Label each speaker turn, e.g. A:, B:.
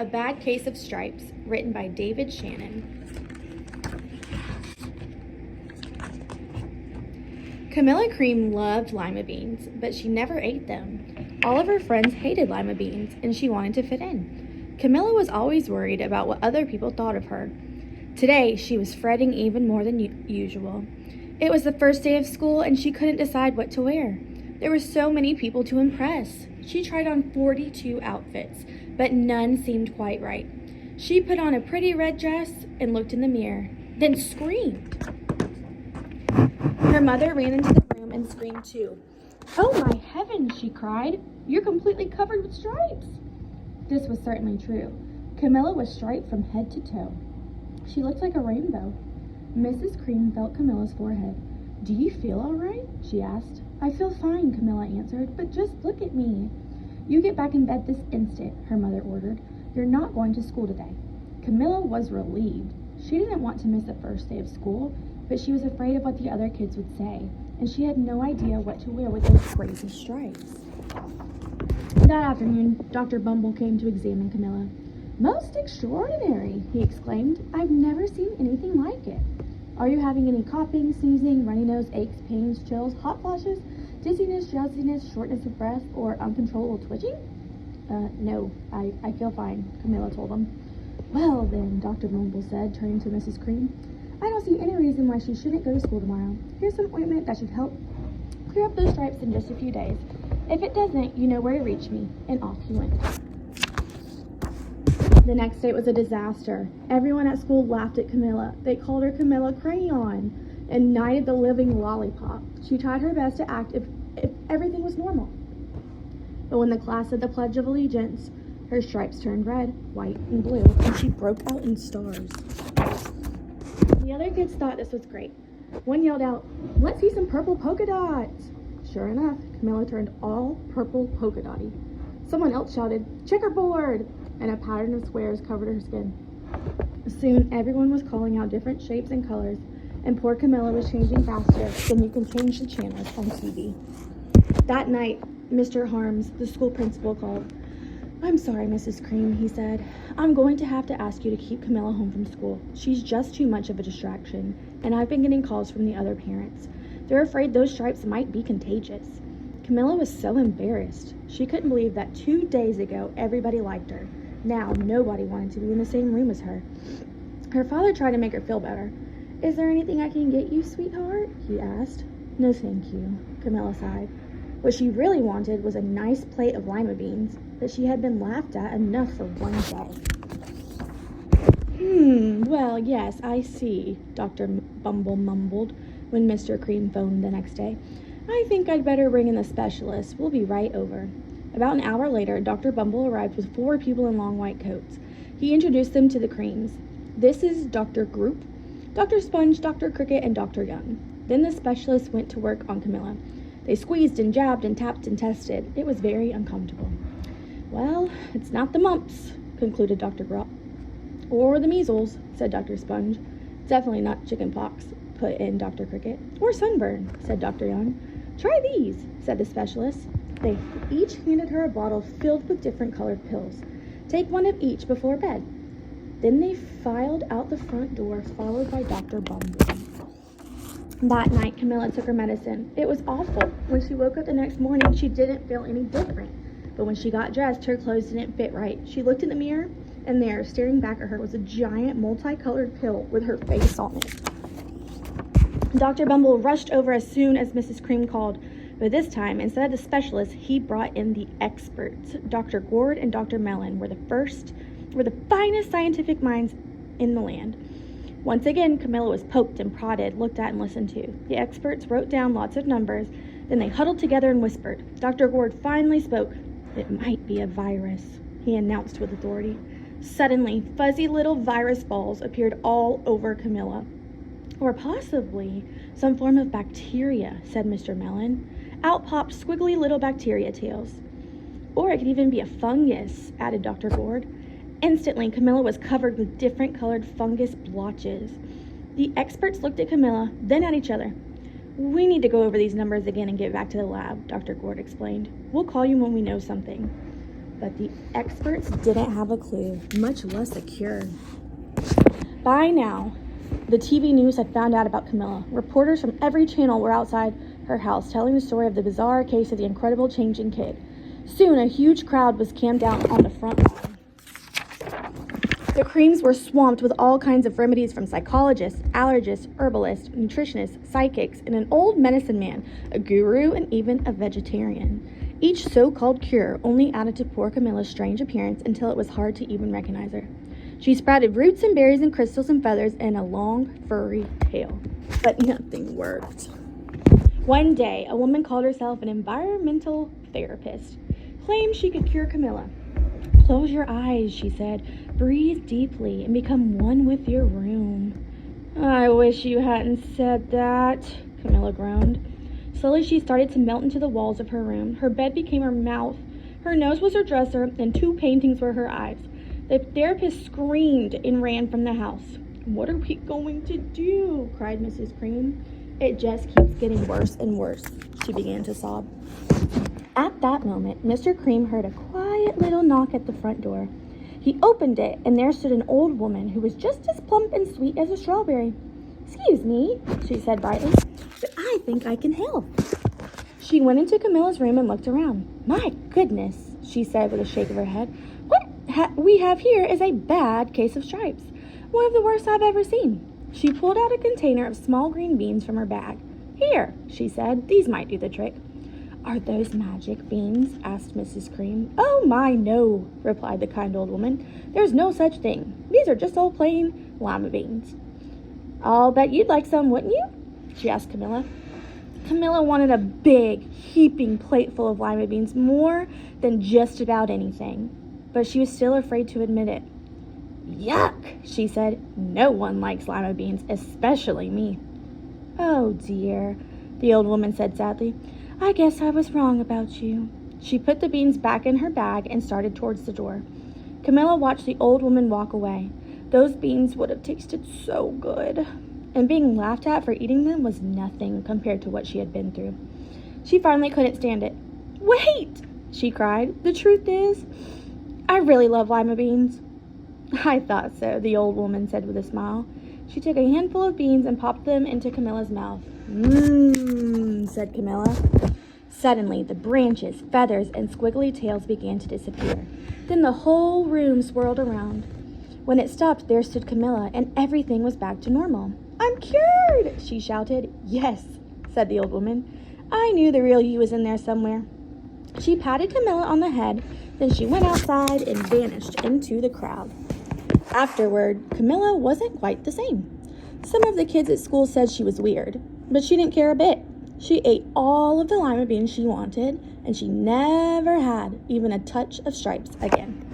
A: A Bad Case of Stripes, written by David Shannon. Camilla Cream loved lima beans, but she never ate them. All of her friends hated lima beans, and she wanted to fit in. Camilla was always worried about what other people thought of her. Today, she was fretting even more than usual. It was the first day of school, and she couldn't decide what to wear. There were so many people to impress. She tried on 42 outfits, but none seemed quite right. She put on a pretty red dress and looked in the mirror, then screamed. Her mother ran into the room and screamed too. "Oh my heavens," she cried. "You're completely covered with stripes." This was certainly true. Camilla was striped from head to toe. She looked like a rainbow. Mrs. Cream felt Camilla's forehead. "Do you feel all right?" she asked. "I feel fine," Camilla answered, "but just look at me." "You get back in bed this instant," her mother ordered. "You're not going to school today." Camilla was relieved. She didn't want to miss the first day of school, but she was afraid of what the other kids would say, and she had no idea what to wear with those crazy stripes. That afternoon, Dr. Bumble came to examine Camilla. "Most extraordinary," he exclaimed. "I've never seen anything like it. Are you having any coughing, sneezing, runny nose, aches, pains, chills, hot flashes, dizziness, drowsiness, shortness of breath, or uncontrollable twitching?" No, I feel fine," Camilla told him. "Well then," Dr. Bumble said, turning to Mrs. Cream, "I don't see any reason why she shouldn't go to school tomorrow. Here's some ointment that should help clear up those stripes in just a few days. If it doesn't, you know where to reach me." And off he went. The next day was a disaster. Everyone at school laughed at Camilla. They called her Camilla Crayon and knighted the living lollipop. She tried her best to act if everything was normal. But when the class said the Pledge of Allegiance, her stripes turned red, white, and blue, and she broke out in stars. The other kids thought this was great. One yelled out, "Let's see some purple polka dots." Sure enough, Camilla turned all purple polka dotty. Someone else shouted, "Checkerboard!" and a pattern of squares covered her skin. Soon, everyone was calling out different shapes and colors, and poor Camilla was changing faster than you can change the channels on TV. That night, Mr. Harms, the school principal, called. "I'm sorry, Mrs. Cream," he said. "I'm going to have to ask you to keep Camilla home from school. She's just too much of a distraction, and I've been getting calls from the other parents. They're afraid those stripes might be contagious." Camilla was so embarrassed. She couldn't believe that 2 days ago everybody liked her. Now nobody wanted to be in the same room as her. Her father tried to make her feel better. "Is there anything I can get you, sweetheart?" he asked. "No, thank you," Camilla sighed. What she really wanted was a nice plate of lima beans, but she had been laughed at enough for one day. Well, yes, I see," Dr. Bumble mumbled when Mr. Cream phoned the next day. "I think I'd better bring in the specialist. We'll be right over." About an hour later, Dr. Bumble arrived with 4 people in long white coats. He introduced them to the Creams. "This is Dr. Group, Dr. Sponge, Dr. Cricket, and Dr. Young." Then the specialist went to work on Camilla. They squeezed and jabbed and tapped and tested. It was very uncomfortable. "Well, it's not the mumps," concluded Dr. Grop. "Or the measles," said Dr. Sponge. "Definitely not chicken pox," put in Dr. Cricket. "Or sunburn," said Dr. Young. "Try these," said the specialist. They each handed her a bottle filled with different colored pills. "Take one of each before bed." Then they filed out the front door, followed by Dr. Bumble. That night, Camilla took her medicine. It was awful. When she woke up the next morning, she didn't feel any different. But when she got dressed, her clothes didn't fit right. She looked in the mirror, and there, staring back at her, was a giant multicolored pill with her face on it. Dr. Bumble rushed over as soon as Mrs. Cream called. But this time, instead of the specialist, he brought in the experts. Dr. Gord and Dr. Mellon were the finest scientific minds in the land. Once again, Camilla was poked and prodded, looked at and listened to. The experts wrote down lots of numbers, then they huddled together and whispered. Dr. Gord finally spoke. "It might be a virus," he announced with authority. Suddenly, fuzzy little virus balls appeared all over Camilla. "Or possibly some form of bacteria," said Mr. Mellon. Out popped squiggly little bacteria tails. "Or it could even be a fungus," added Dr. Gord. Instantly, Camilla was covered with different colored fungus blotches. The experts looked at Camilla, then at each other. "We need to go over these numbers again and get back to the lab," Dr. Gord explained. "We'll call you when we know something." But the experts didn't have a clue, much less a cure. By now, the TV news had found out about Camilla. Reporters from every channel were outside her house telling the story of the bizarre case of the incredible changing kid. Soon, a huge crowd was camped out on the front lawn. The Creams were swamped with all kinds of remedies from psychologists, allergists, herbalists, nutritionists, psychics, and an old medicine man, a guru, and even a vegetarian. Each so-called cure only added to poor Camilla's strange appearance until it was hard to even recognize her. She sprouted roots and berries and crystals and feathers and a long, furry tail. But nothing worked. One day, a woman called herself an environmental therapist, claimed she could cure Camilla. Close your eyes, she said. Breathe deeply and become one with your room. I wish you hadn't said that, Camilla groaned. Slowly, she started to melt into the walls of her room. Her bed became her mouth. Her nose was her dresser, and 2 paintings were her eyes. The therapist screamed and ran from the house. What are we going to do? Cried Mrs. Cream. It just keeps getting worse and worse, she began to sob. At that moment, Mr. Cream heard a quiet little knock at the front door. He opened it, and there stood an old woman who was just as plump and sweet as a strawberry. Excuse me, she said brightly, but I think I can help. She went into Camilla's room and looked around. My goodness, she said with a shake of her head. What we have here is a bad case of stripes. One of the worst I've ever seen. She pulled out a container of small green beans from her bag. Here, she said, these might do the trick. Are those magic beans? Asked Mrs. Cream. Oh my, no, replied the kind old woman. There's no such thing. These are just old plain lima beans. I'll bet you'd like some, wouldn't you? She asked Camilla. Camilla wanted a big, heaping plate full of lima beans, more than just about anything. But she was still afraid to admit it. Yuck, she said. No one likes lima beans, especially me. Oh dear, the old woman said sadly. I guess I was wrong about you. She put the beans back in her bag and started towards the door. Camilla watched the old woman walk away. Those beans would have tasted so good. And being laughed at for eating them was nothing compared to what she had been through. She finally couldn't stand it. Wait, she cried. The truth is, I really love lima beans. I thought so, the old woman said with a smile. She took a handful of beans and popped them into Camilla's mouth. Mmm, said Camilla. Suddenly, the branches, feathers, and squiggly tails began to disappear. Then the whole room swirled around. When it stopped, there stood Camilla, and everything was back to normal. I'm cured, she shouted. Yes, said the old woman. I knew the real you was in there somewhere. She patted Camilla on the head, then she went outside and vanished into the crowd. Afterward, Camilla wasn't quite the same. Some of the kids at school said she was weird, but she didn't care a bit. She ate all of the lima beans she wanted, and she never had even a touch of stripes again.